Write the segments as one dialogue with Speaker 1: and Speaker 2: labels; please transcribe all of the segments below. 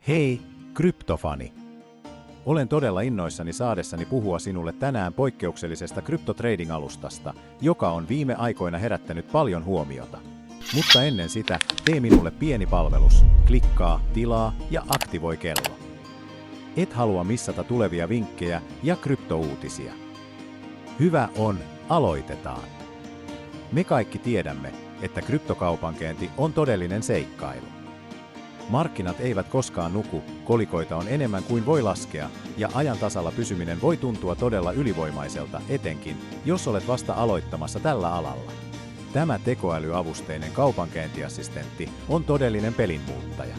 Speaker 1: Hei, kryptofani! Olen todella innoissani saadessani puhua sinulle tänään poikkeuksellisesta kryptotrading-alustasta, joka on viime aikoina herättänyt paljon huomiota. Mutta ennen sitä, tee minulle pieni palvelus, klikkaa, tilaa ja aktivoi kello. Et halua missata tulevia vinkkejä ja kryptouutisia. Hyvä on, aloitetaan. Me kaikki tiedämme, että kryptokaupankäynti on todellinen seikkailu. Markkinat eivät koskaan nuku, kolikoita on enemmän kuin voi laskea, ja ajan tasalla pysyminen voi tuntua todella ylivoimaiselta, etenkin, jos olet vasta aloittamassa tällä alalla. Tämä tekoälyavusteinen kaupankäyntiassistentti on todellinen pelinmuuttaja.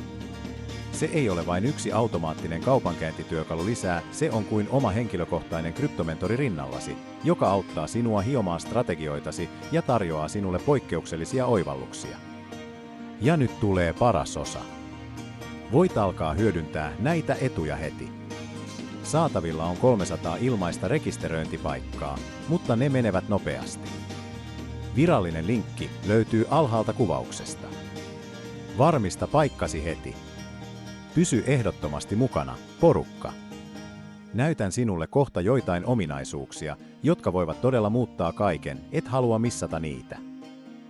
Speaker 1: Se ei ole vain yksi automaattinen kaupankäyntityökalu lisää, se on kuin oma henkilökohtainen kryptomentori rinnallasi, joka auttaa sinua hiomaan strategioitasi ja tarjoaa sinulle poikkeuksellisia oivalluksia. Ja nyt tulee paras osa. Voit alkaa hyödyntää näitä etuja heti. Saatavilla on 300 ilmaista rekisteröintipaikkaa, mutta ne menevät nopeasti. Virallinen linkki löytyy alhaalta kuvauksesta. Varmista paikkasi heti. Pysy ehdottomasti mukana, porukka. Näytän sinulle kohta joitain ominaisuuksia, jotka voivat todella muuttaa kaiken, et halua missata niitä.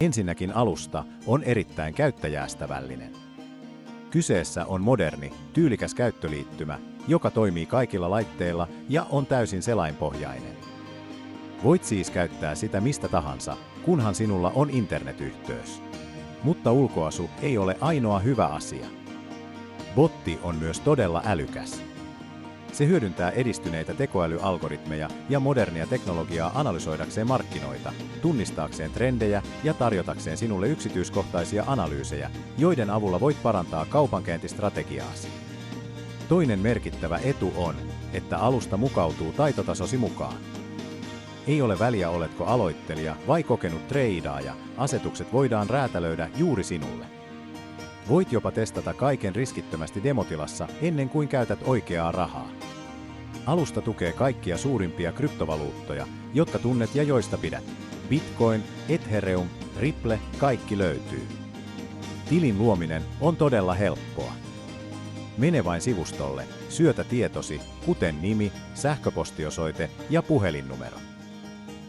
Speaker 1: Ensinnäkin alusta on erittäin käyttäjäystävällinen. Kyseessä on moderni, tyylikäs käyttöliittymä, joka toimii kaikilla laitteilla ja on täysin selainpohjainen. Voit siis käyttää sitä mistä tahansa, kunhan sinulla on internetyhteys. Mutta ulkoasu ei ole ainoa hyvä asia. Botti on myös todella älykäs. Se hyödyntää edistyneitä tekoälyalgoritmeja ja modernia teknologiaa analysoidakseen markkinoita, tunnistaakseen trendejä ja tarjotakseen sinulle yksityiskohtaisia analyysejä, joiden avulla voit parantaa kaupankäyntistrategiaasi. Toinen merkittävä etu on, että alusta mukautuu taitotasosi mukaan. Ei ole väliä oletko aloittelija vai kokenut treidaaja, asetukset voidaan räätälöidä juuri sinulle. Voit jopa testata kaiken riskittömästi demotilassa ennen kuin käytät oikeaa rahaa. Alusta tukee kaikkia suurimpia kryptovaluuttoja, jotka tunnet ja joista pidät. Bitcoin, Ethereum, Ripple, kaikki löytyy. Tilin luominen on todella helppoa. Mene vain sivustolle, syötä tietosi, kuten nimi, sähköpostiosoite ja puhelinnumero.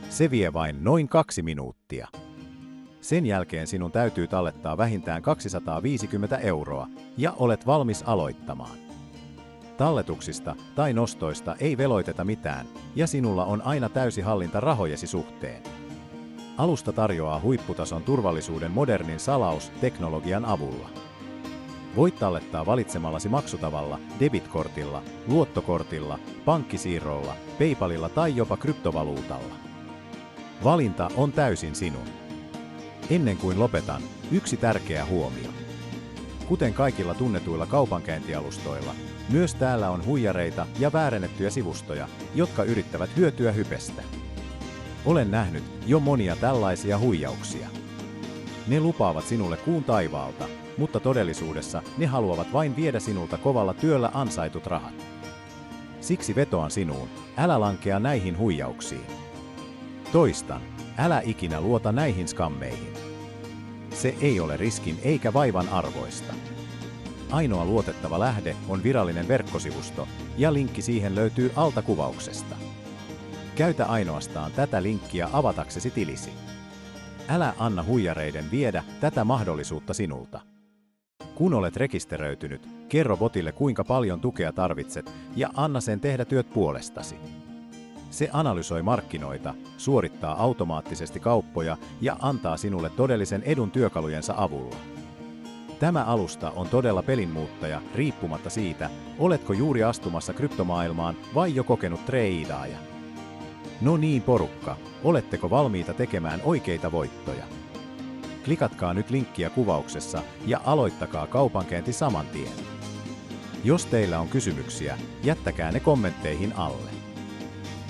Speaker 1: Se vie vain noin 2 minuuttia. Sen jälkeen sinun täytyy tallettaa vähintään 250 € ja olet valmis aloittamaan. Talletuksista tai nostoista ei veloiteta mitään ja sinulla on aina täysi hallinta rahojesi suhteen. Alusta tarjoaa huipputason turvallisuuden modernin salausteknologian avulla. Voit tallettaa valitsemallasi maksutavalla, debitkortilla, luottokortilla, pankkisiirrolla, PayPalilla tai jopa kryptovaluutalla. Valinta on täysin sinun. Ennen kuin lopetan, yksi tärkeä huomio. Kuten kaikilla tunnetuilla kaupankäyntialustoilla, myös täällä on huijareita ja väärennettyjä sivustoja, jotka yrittävät hyötyä hypestä. Olen nähnyt jo monia tällaisia huijauksia. Ne lupaavat sinulle kuun taivaalta, mutta todellisuudessa ne haluavat vain viedä sinulta kovalla työllä ansaitut rahat. Siksi vetoan sinuun, älä lankea näihin huijauksiin. Toistan, älä ikinä luota näihin skammeihin. Se ei ole riskin eikä vaivan arvoista. Ainoa luotettava lähde on virallinen verkkosivusto, ja linkki siihen löytyy alta kuvauksesta. Käytä ainoastaan tätä linkkiä avataksesi tilisi. Älä anna huijareiden viedä tätä mahdollisuutta sinulta. Kun olet rekisteröitynyt, kerro botille kuinka paljon tukea tarvitset ja anna sen tehdä työt puolestasi. Se analysoi markkinoita, suorittaa automaattisesti kauppoja ja antaa sinulle todellisen edun työkalujensa avulla. Tämä alusta on todella pelinmuuttaja riippumatta siitä, oletko juuri astumassa kryptomaailmaan vai jo kokenut treidaaja. No niin porukka, oletteko valmiita tekemään oikeita voittoja? Klikatkaa nyt linkkiä kuvauksessa ja aloittakaa kaupankäynti saman tien. Jos teillä on kysymyksiä, jättäkää ne kommentteihin alle.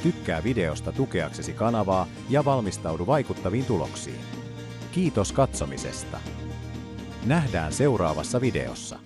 Speaker 1: Tykkää videosta tukeaksesi kanavaa ja valmistaudu vaikuttaviin tuloksiin. Kiitos katsomisesta. Nähdään seuraavassa videossa.